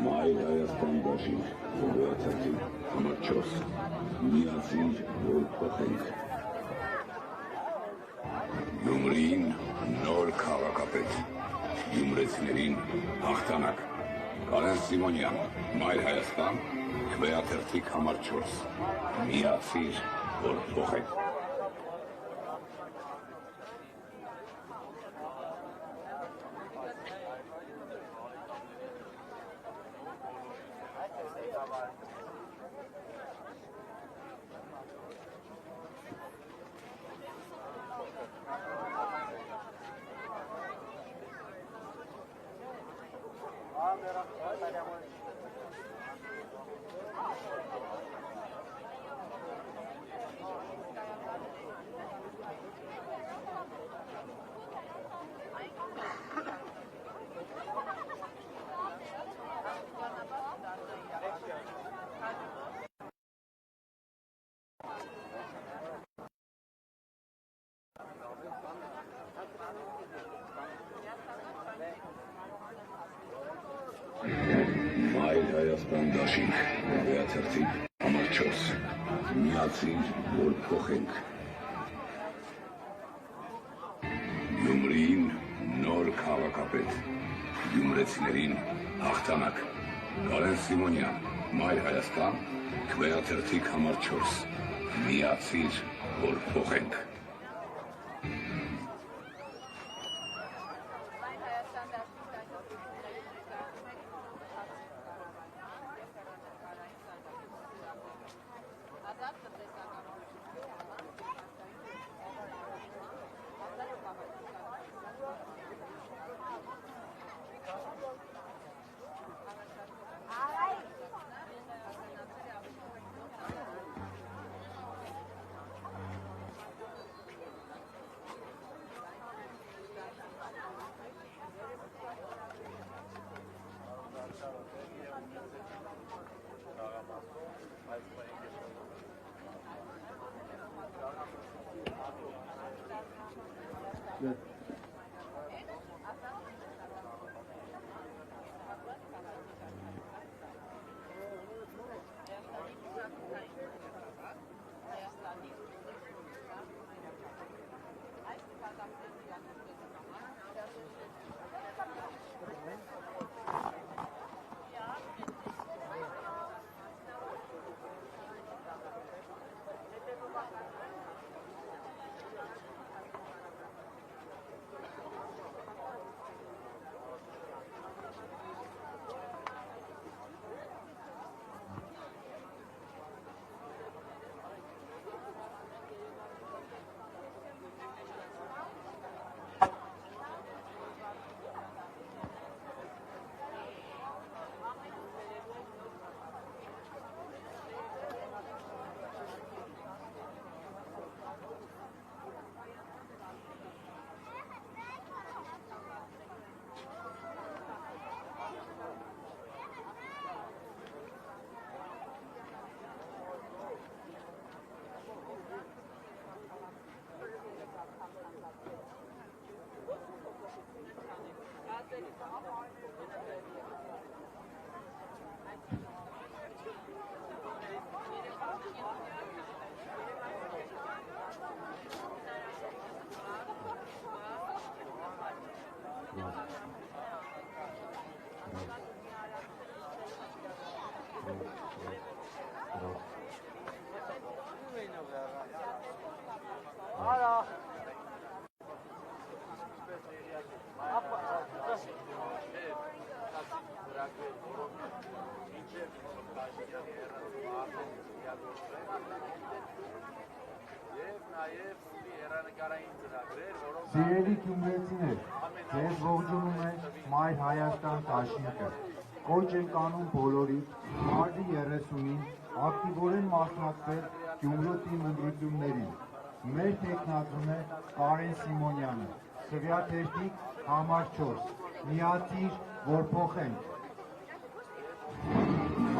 Մայր Հայաստան դաշինք, գոյացածին, համար 4, միացիր, որ փոխենք։ Գյումրին նոր քաղաքապետ, գյումրեցիներին հաղթանակ։ Կարեն Սիմոնյան, Մայր Հայաստան, գոյացածին, համար 4, միացիր, որ փոխենք։ Մայր Հայաստան դաշինք, գոյացածին, համար 4, միացիր, որ փոխենք։ Գյումրին նոր քաղաքապետ, գյումրեցիներին հաղթանակ։ Կարեն Սիմոնյան, Մայր Հայաստան, գոյացածին, համար 4, միացիր, որ փոխենք։ Սիրելի գյումրեցիներ, ձեզ ողջունում է Մայր Հայաստան դաշինքը։ Կոչ ենք անում բոլորիդ մարտի 30-ին ակտիվորեն մասնակցել Գյումրու ընտրություններին։ Մեր թեկնածուն է Կարեն Սիմոնյանը, Սվյաթերթիկ համար 4, միացիր, որ փոխենք։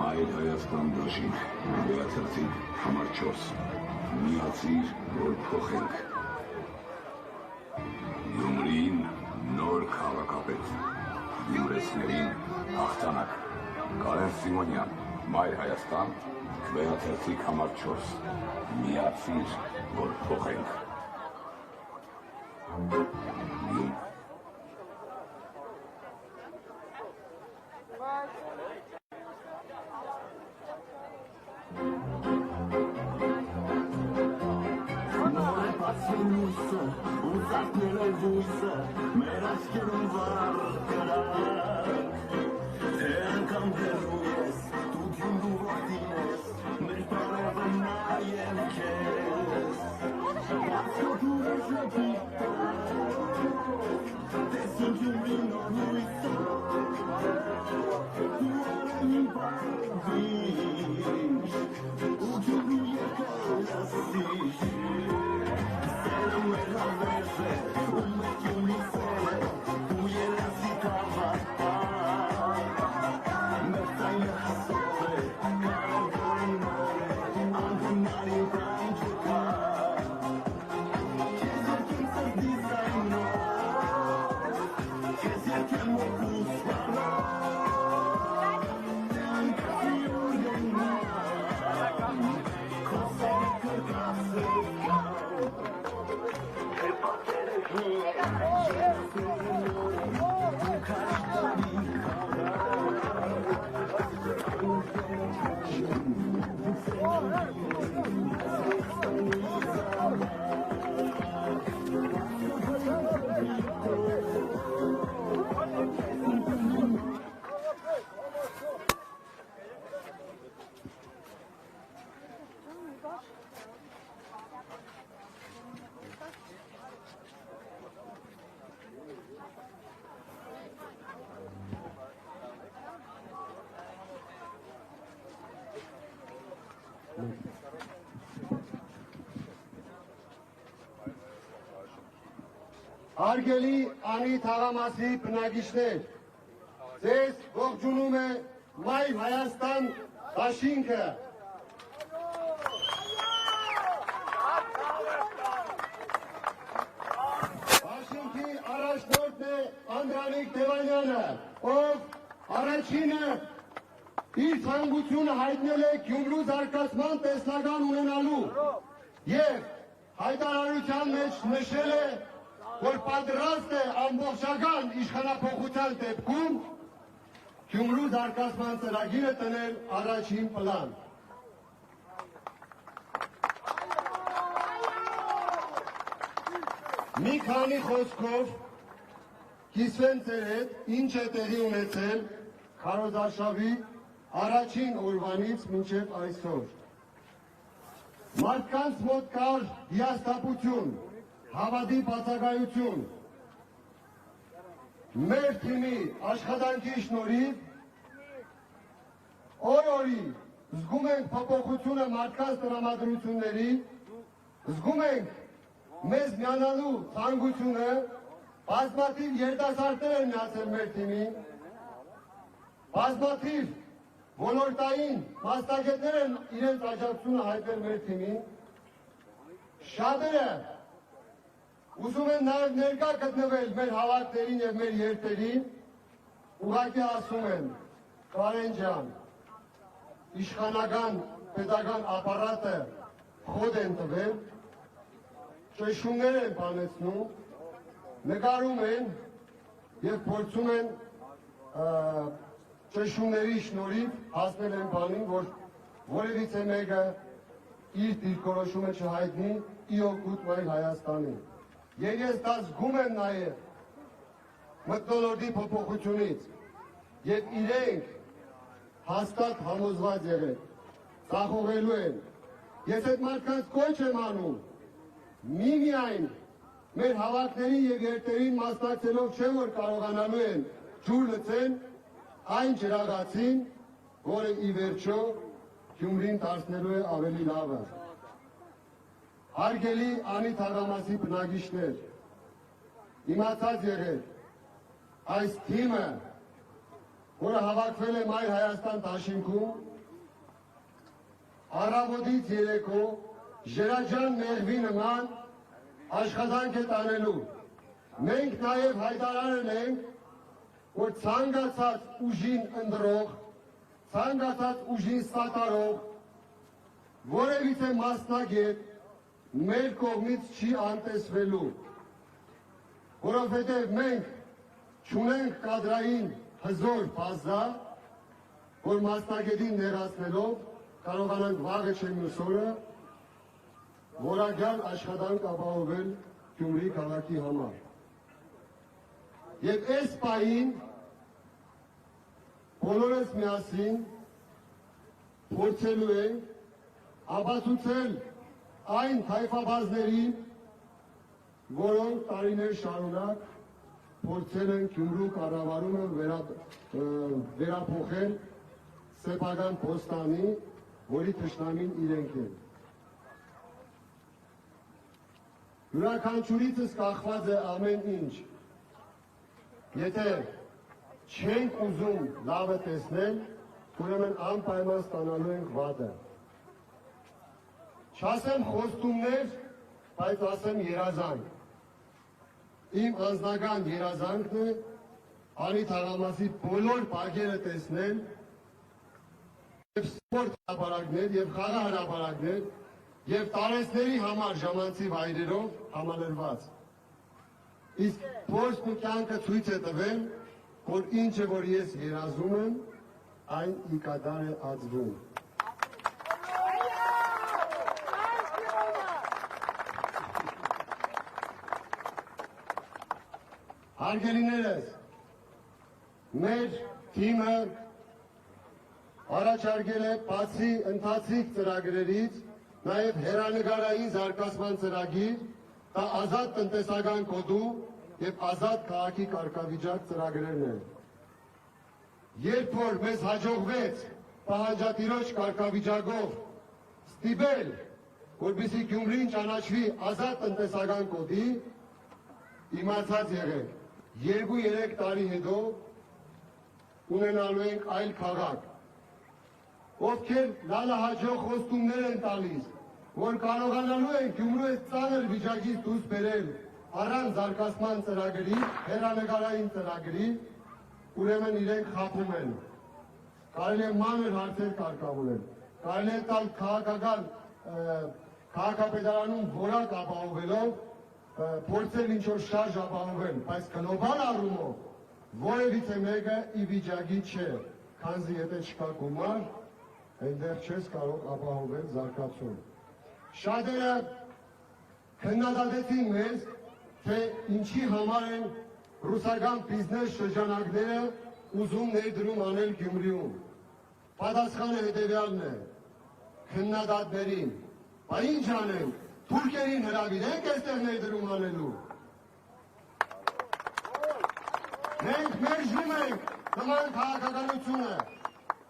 Մայր Հայաստան դաշինք, Սվյաթերթիկ համար 4, միացիր, որ փոխենք։ Գյումրին նոր քաղաքապետ, գյումրեցիներին հաղթանակ։ Կարեն Սիմոնյան, Մայր Հայաստան, Սվյաթերթիկ համար 4, միացիր, որ փոխենք։ Մեր աչքերում վար կրակ, թե անգամ հեռու ես, դու գյումրու որդին ես, մեր բարևը նայեմ քեզ, բացքոտու եշոքի տեսին գյումրի նոր լույսը, դու արևին բանվիշ, ու գյումրու երկար ասիշ, սերը մեր հավերս է, Հարգելի անի թաղամասի բնակիչներ, ձեզ ողջունում է Մայր Հայաստան դաշինքը։ Դաշինքի առաջնորդն է Անդրանիկ Տևանյանը, ով առաջինը իր ցանկությունը հայտնել է Գյումրու զարգացման տեսլական ունենալու եւ հայտարարության մեջ նշել է, որ պատրաստ է ամբողջական իշխանափոխության դեպքում Գյումրու զարգացման ծրագիրը տնել առաջին պլան։ Մի քանի խոսքով կիսվեն ձեր հետ, ինչ է տեղի ունեցել քարոզարշավի առաջին օրվանից մինչև այսօր։ Մարդկանց մոտ կար հիասթափություն, հավատի բացակայություն։ Մեր թիմի աշխատանքի շնորհիվ օր-օրի զգում ենք փոփոխությունը մարդկանց տրամադրությունների, զգում ենք մեզ միանալու ցանկությունը, բազմաթիվ երիտասարդներ են միացել մեր թիմին, բազմաթիվ ոլորտային մասնագետներ են իրենց աջակցությունը հայտնել մեր թիմին, շատերը ուզում են նաև ներկա գտնվել մեր հավաքներին և մեր երթերին, ուղղակի ասում են, Կարեն ջան, իշխանական պետական ապարատը խոդ են տվել, ճնշումներ են բանեցնում, նկարում են և փորձում են ճնշումների շնորհիվ հասնել են բանին, որ որևիցե մեկը իր դիրքորոշումը չհայտնի ի օգուտ Մայր Հայաստանի։ Եվ ես դա զգում եմ նաև մթնոլորտի փոփոխությունից եւ իրենք հաստատ համոզված եղեք, ծախողելու են։ Ես այդ մարդկանց կոչ եմ անում, միմիայն մեր հավաքների եւ երթերին մասնակցելով չէ որ կարողանալու են ջուր լցեն այն ջրաղացին, որը ի վերջո Գյումրին դարձնելու է ավելի լավը։ Հարգելի Անի թաղամասի բնակիչներ, իմացած եղեք, այս թիմը, որը հավաքվել է Մայր Հայաստան դաշինքում, առավոտից երեկո Ժերաջան մեղվի նման աշխատանք է տանելու։ Մենք նաև հայտարարել ենք, որ ցանկացած ուժին ընտրող, ցանկացած ուժին սատարող, որևիցե մասնագետ մեր կողմից չի անտեսվելու, որովհետև մենք չունենք կադրային հզոր բազա, որ մասնագետին ներածնելով կարողանանք վաղը չէ մյուս օրը որակյալ աշխատանք ապահովել Գյումրի քաղաքի համար։ Եվ այս պահին բոլորս միասին փորձելու ենք ապացուցել այն թայֆաբազներին, որոնք տարիներ շարունակ փորձել են Գյումրու կառավարումը վերափոխել սեփական փոստանի, որի թշնամին իրենք են։ Յուրաքանչյուրիցս կախված է ամեն ինչ։ Եթե չենք ուզում լավը տեսնել, ուրեմն անպայման ստանալու ենք վատը։ Չասեմ խոստումներ, բայց ասեմ երազանք։ Իմ անձնական երազանքն է Անի թաղամասի բոլոր բակերը տեսնել եւ սպորտ հրապարակներ եւ խաղաղ հրապարակներ եւ տարեցների համար ժամանցի վայրերով համալրված։ Իսկ փորձն ու կյանքը ցույց է տվել, որ ինչը որ ես երազում եմ, այն ի կատար է ածվում։ Հարգելիներս, մեր թիմը առաջարկել է բացի ընթացիկ ծրագրերից նաև հեռանկարային զարգացման ծրագիր, դա ազատ տնտեսական կոդու եւ ազատ քաղաքի կարգավիճակ ծրագրերն են։ Երբ որ մեզ հաջողվեց պահանջատիրոջ կարգավիճակով ստիպել, որպեսզի Գյումրին ճանաչվի ազատ տնտեսական կոդի, իմացած եղեք, 2-3 տարի հետո ունենալու ենք այլ քաղաք, ովքեր լալահաջող խոստումներ են տալիս, որ կարողանալու են Գյումրու այս ծանր վիճակից դուրս բերել առանց զարգացման ծրագրի, հեռանկարային ծրագրի, ուրեմն իրենք խաբում են։ Կարելի է մանր հարցեր կարգավորել, կարելի է տալ քաղաքական քաղաքապետարանում որակ ապահովելով փորձել ինչ-որ շարժ ապահովել, բայց գլոբալ առումով որևիցե մեկը ի վիճակի չէ, քանզի եթե չկա գումար, այնտեղ չես կարող ապահովել զարգացում։ Շատերը քննադատեցին մեզ, թե ինչի համար են ռուսական բիզնես շրջանակները ուզում ներդրում անել Գյումրիում։ Պատասխանը հետևյալն է, քննադատներին, բա ինչ անենք, թուրքերին հրավիրենք այստեղ ներդրում անելու։ Մենք մերժում ենք նման քաղաքականությունը,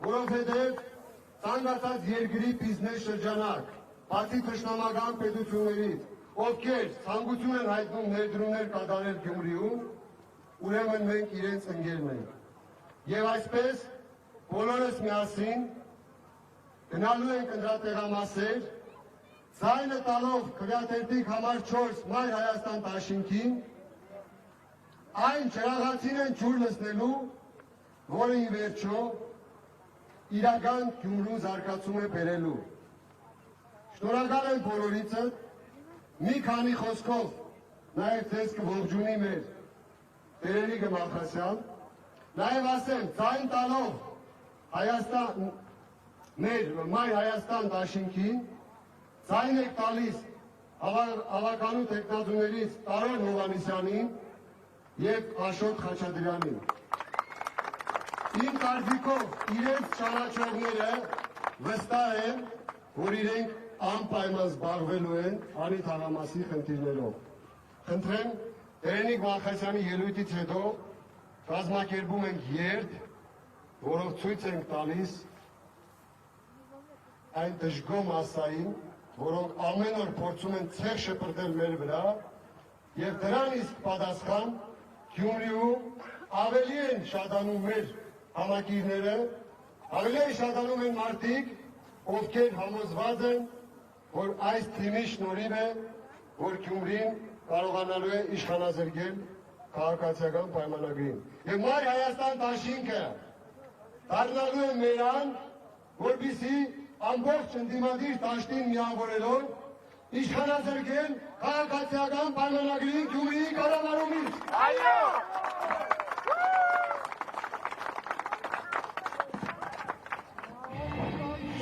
որովհետև ցանկացած երկրի բիզնես շրջանակ, բացի թշնամական պետություններից, ովքեր ցանկություն են հայտնում ներդրումներ կատարել Գյումրիում, ուրեմն մենք իրենց ընկերն ենք։ Եվ այսպես բոլորս միասին գնալու ենք ընտրատեղամասեր, ձայնը տալով քվեաթերթիկ համար 4 Մայր Հայաստան դաշինքին, այն ջրաղացին են ջուր լցնելու, որը ի վերջո իրական Գյումրու զարգացում է բերելու։ Շնորհակալ եմ բոլորիցը, մի քանի խոսքով նաև ձեզ կողջունի մեր Տերերի Գմախասյան, նաև ասեմ, ձայն տալով Հայաստան, մեր Մայր Հայաստան դաշինքին, ձայն եք տալիս ավականու տեխնատուներից Տարոն Հովհաննիսյանին և Աշոտ Խաչատրյանին։ Իմ կարծիքով իրենց ճանաչողները վստահ են, որ իրենք անպայման զբաղվելու են անի թաղամասի խնդիրներով։ Խնդրեմ, Տերենիկ Մալխասյանի ելույթից հետո կազմակերպում ենք երթ, որով ցույց ենք տալիս այն դժգոհ մասային, որոնք ամեն օր փորձում են ցեղ շպրտել մեր վրա, եւ դրան իսկ պատասխան Գյումրիում ավելի են շատանում մեր համակիրները, ավելի են շատանում են մարդիկ, ովքեր համոզված են, որ այս թիմի շնորհիվ է, որ Գյումրին կարողանալու է իշխանազրկել քաղաքացիական պայմանագրին։ Եվ Մայր Հայաստան դաշինքը դառնալու է մերան, որպեսզի ամբողջ ընդդիմադիր դաշտին միավորելով իշխանազրկել քաղաքացիական պայմանագրին Գյումրիի կառավարումից։ Այո!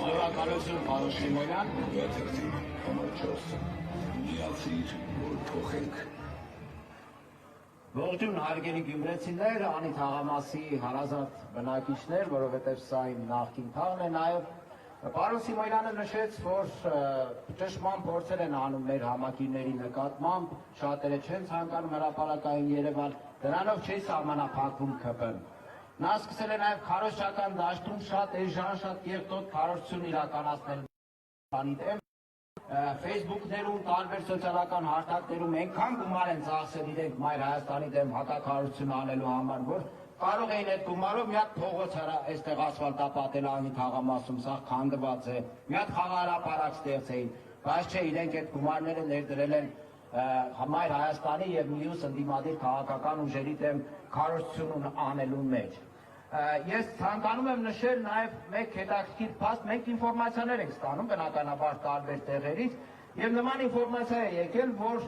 Շնորհակալություն, պարոն Շիմոնյան։ Գյուղաչերթի համար 4 միացիր, որ փոխենք։ Ողջույն հարգելի գյումրեցիներ, անի թաղամասի հարազատ բնակիչներ, որովհետև սա իմ նախկին թաղն է, նաև պարոն Սիմոնյանը նշեց, որ ճշմարտ փորձեր են անում մեր համակիրների նկատմամբ, շատերը չեն ցանկանում հրապարակային Երևան, դրանով չի սահմանափակվում ՔՊ-ն։ Նա սկսել է նաև քարոզչական դաշտում շատ էժան, շատ կեղտոտ քարոզություն իրականացնել բանի դեմ։ Facebook-ներում, տարբեր սոցիալական հարթակներում այնքան գումար են ծախսել իրենք Մայր Հայաստանի դեմ հակաքարոզություն անելու համար, որ կարող էին այդ գումարով մի հատ փողոց այստեղ ասֆալտապատել անի թաղամասում, սա քանդված է, մի հատ խաղահրապարակ ստեղծեին, բայց չէ, իրենք այդ գումարները ներդրել են Մայր Հայաստանի եւ մյուս ընդդիմադիր քաղաքական ուժերի դեմ քարոզություն անելու մեջ։ Ես ցանկանում եմ նշել նաև մեկ հետաքրքիր փաստ, մենք ինֆորմացիաներ ենք ստանում բնականաբար տարբեր տեղերից եւ նման ինֆորմացիա է եկել, որ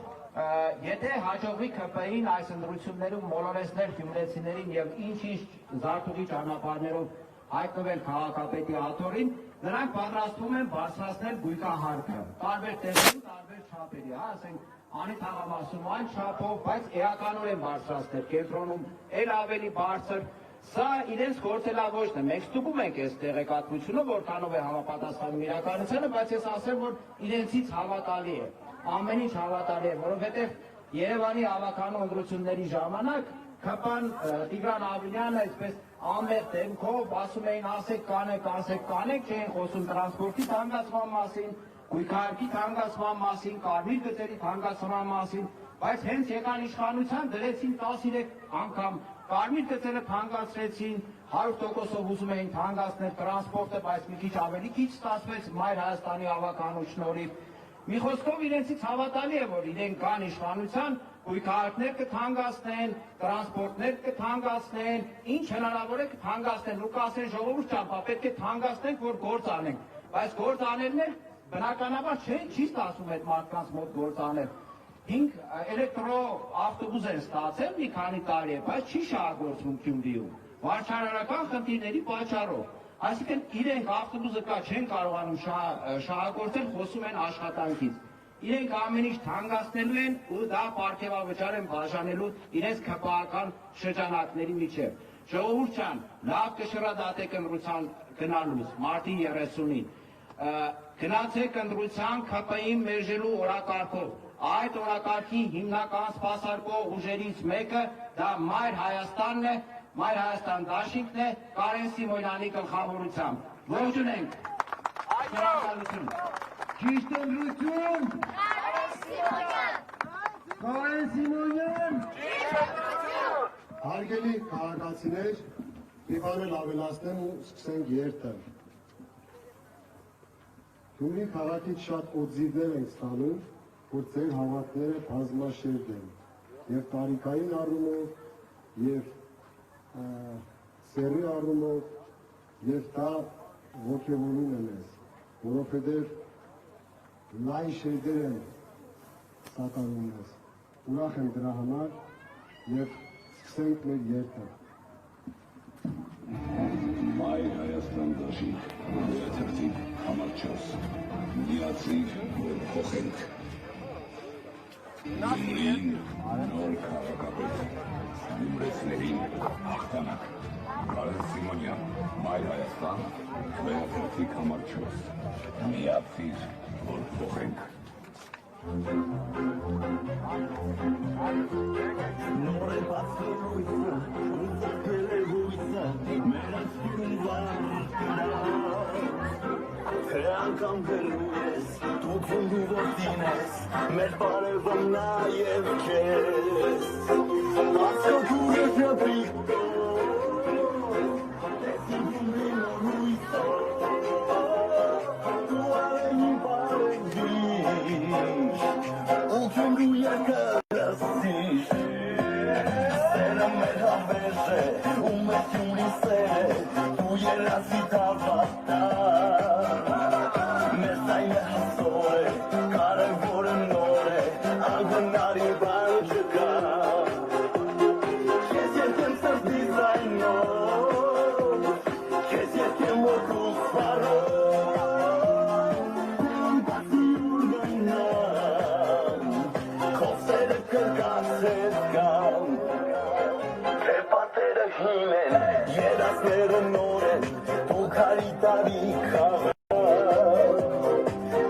եթե հաջողվի ՔՊ-ին այս ընտրություններում մոլորեցնել գյումրեցիներին եւ ինչ-ինչ զարթուղի ճանապարհներով հայտնվել քաղաքապետի աթոռին, նրանք պատրաստվում են բարձրացնել գույքահարկը տարբեր տեղերում, տարբեր չափերի, ասենք անի թաղամասում այն չափով, բայց էականորեն բարձրացնել, կենտրոնում էլ ավելի բարձր։ Սա իրենց գործելավոճն է, մենք ստուգում ենք այս տեղեկատվությունը, որքանով է համապատասխանում իրականությանը, բայց ես ասեմ, որ իրենցից հավատալի է, ամեն ինչ հավատալի է, որովհետև Երևանի ավականու ընտրությունների ժամանակ ՔՊ-ն Տիգրան Ավինյանը այսպես ամեր դեմքով ասում էին ասեք կանեք, չէին խոսում տրանսպորտի թանկացման մասին, գույքահարկի թանկացման մասին, կարմիր գծերի թանկացման մասին, բայց հենց եկան իշխանության դրեցին 13 անգամ կարմիր գծերը թանկացրեցին, 100%-ով ուզում էին թանկացնել տրանսպորտը, բայց մի քիչ ավելի քիչ ստացվեց Մայր Հայաստանի ավականու շնորհիվ։ Մի խոսքով իրենցից հավատալի է, որ իրենք կան իշխանության, գույքահարկներ կթանկացնեն, տրանսպորտներ կթանկացնեն, ինչ հնարավոր է կթանկացնեն, ու կասեն ժողովուրդ ճամփա, պետք է թանկացնենք, որ գործ անենք, բայց գործ անելն էլ բնականաբար չի ստացվում այդ մարդկանց մոտ գործ անել։ 5 էլեկտրոավտոբուս են ստացել մի քանի տարի է, բայց չի շահագործվում Գյումրիում, վարչարարական խնդիրների պատճառով։ Այսինքն իրենք ավտոբուսը կա չեն կարողանում շահագործել, խոսում են աշխատանքից։ Իրենք ամեն ինչ թանկացնելու են ու դա պարգևավճար են բաժանելու իրենց ՔՊ-ական շրջանակների միջև։ Ժողովուրդ ջան, լավ կշռադատեք ընտրության գնալուց մարտի 30-ին։ Գնացեք ընտրության ՔՊ-ին մերժելու օրակարգով։ Այդ օրակարգի հիմնական սպասարկող ուժերից մեկը դա Մայր Հայաստանն է, Մայր Հայաստան դաշինքն է, Կարեն Սիմոնյանի գլխավորությամբ։ Ողջունենք։ Շնորհակալություն։ Ճիշտ ընտրություն։ Կարեն Սիմոնյան։ Հարգելի քաղաքացիներ, մի բան էլ ավելացնեմ ու սկսենք երթը։ Գյումրի քաղաքից շատ օձիվներ ենք ստանում, որ ձեր հավատները բազմաշերտ են, և տարիքային առումով, և սերի առումով, և դա ոգևորում է մեզ, որովհետև լայն շերտեր են սատարում մեզ, ուրախ եմ դրա համար և սկսենք մեր երթը։ Մայր Հայաստան դաշինք, գյուղաչերթի համար 4 միացիր, որ փոխենք։ Գյումրին նոր քաղաքապետ, գյումրեցիներին հաղթանակ։ Կարեն Սիմոնյան, Մայր Հայաստան, վերաթերթիկ համար 4, միացիր, որ փոխենք։ Նոր է բացել հույսը, ու ծաղկել է հույսը, մեր աչքերում վար կրակ։ Թե անգամ գելու ես, դու ծունդու որդին ես, մեր բարևը նաև քեզ։ Ասկոքու է ճապրիկտո, տեսին գումրի նոր հույսը, դու արենի բարևիշ, ու գումրու երկարասիշ, սերը մեր հավեժ է, ու մեր կյունի սեր է, դու երասի թավատա, մեր սայնը հասոր է, կարևորը նոր է, անգնարի բան չկա, քեզ երկեմ սրտի զայնով, քեզ երկեմ ոգուս վարով, բացի ուրգանամ, քով սերը կրկացես կամ, թե պատերը հին են, երասները նոր են, դու քարի տարի խաղ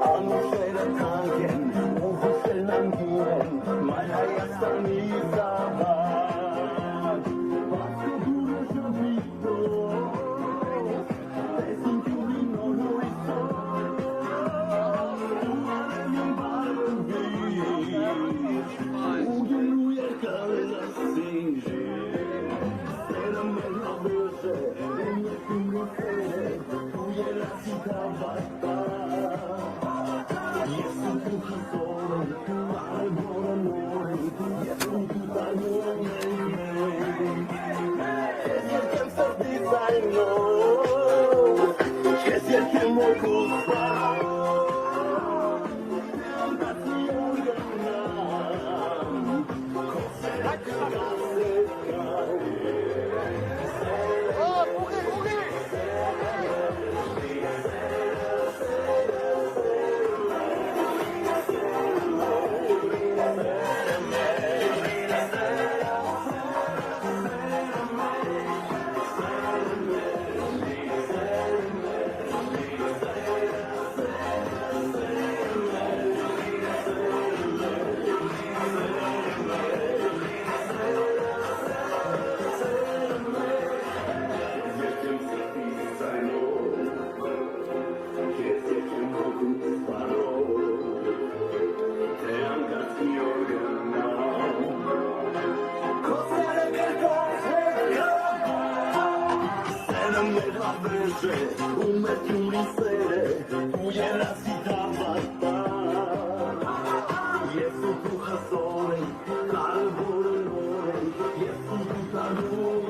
Անուշերը թանկ են, ու հուշերն անգին են, Մայր Հայաստանի զավակ Բացկո դուրը շապիկով, տեսին կյուրի նոր հույսով, ու արևին բարվիշ, ու գելու երկարասիշ, սերը մեր հավեժ է, ու մեր կյուրի սեր է, դու երասի թավատա Ես ու դու խսոր եմ, կարևորը նոր եմ, ես ու դու տանում եմ Քեզ երկեմ սրտի զայնով, քեզ երկեմ ոգուս վարով Անգացի անգնամ, քով սերը կգասես կամ ու մեր կյուրի սեր է, դու երասի թավատա Ես ու դու խսոր են, կարևորը նոր են, ես ու դու տանում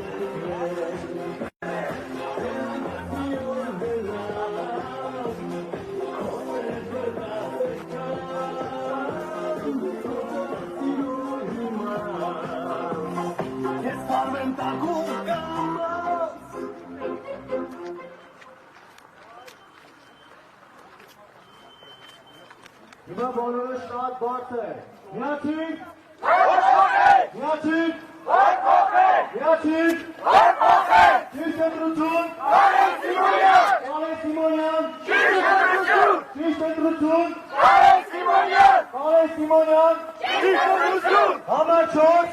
Ես պարվեմ տակում կամաց Հիմա բոլորը շատ բարձր, միացիր, միացիր, միացիր, ճիշտ ընտրություն, Կարեն Սիմոնյան, ճիշտ ընտրություն, Կարեն Սիմոնյան, համար 4,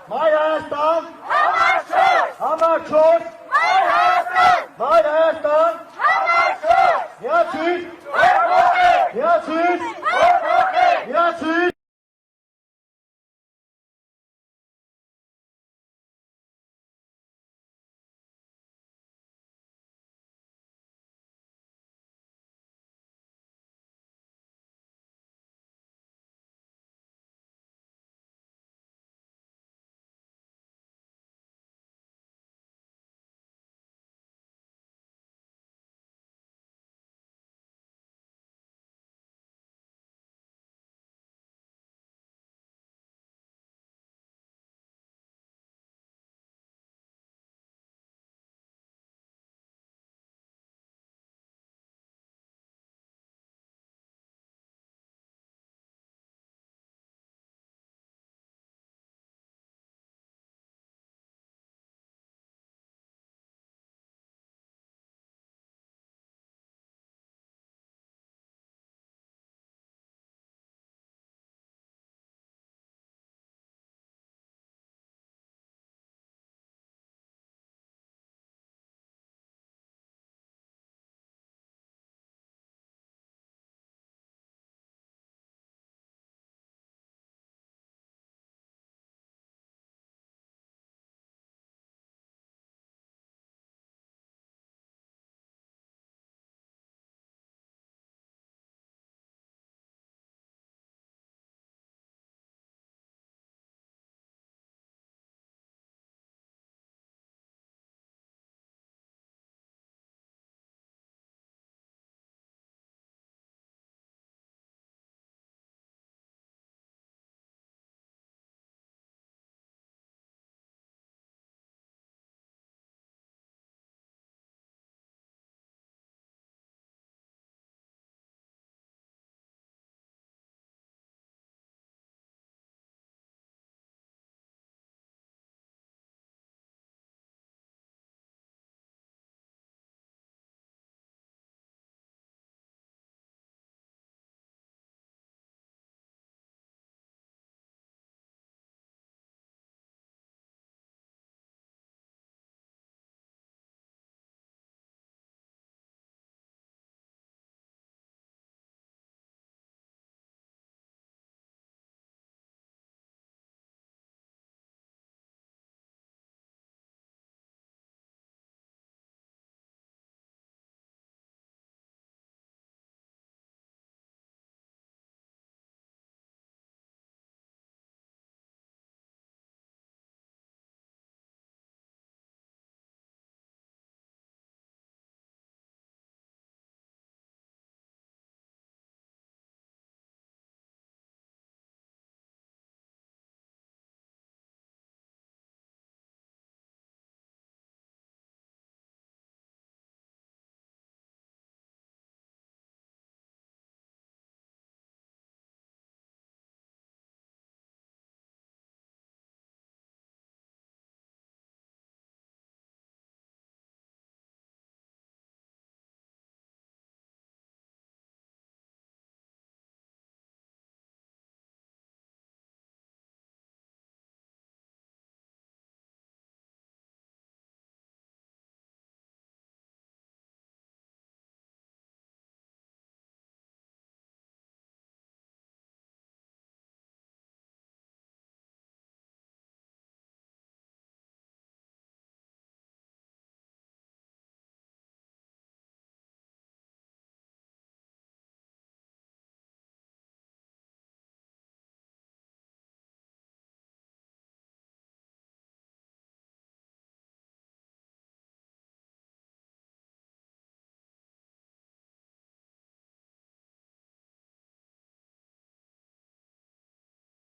Մայր Հայաստան, համար 4, Մայր Հայաստան, միացիր, միացիր, միացիր,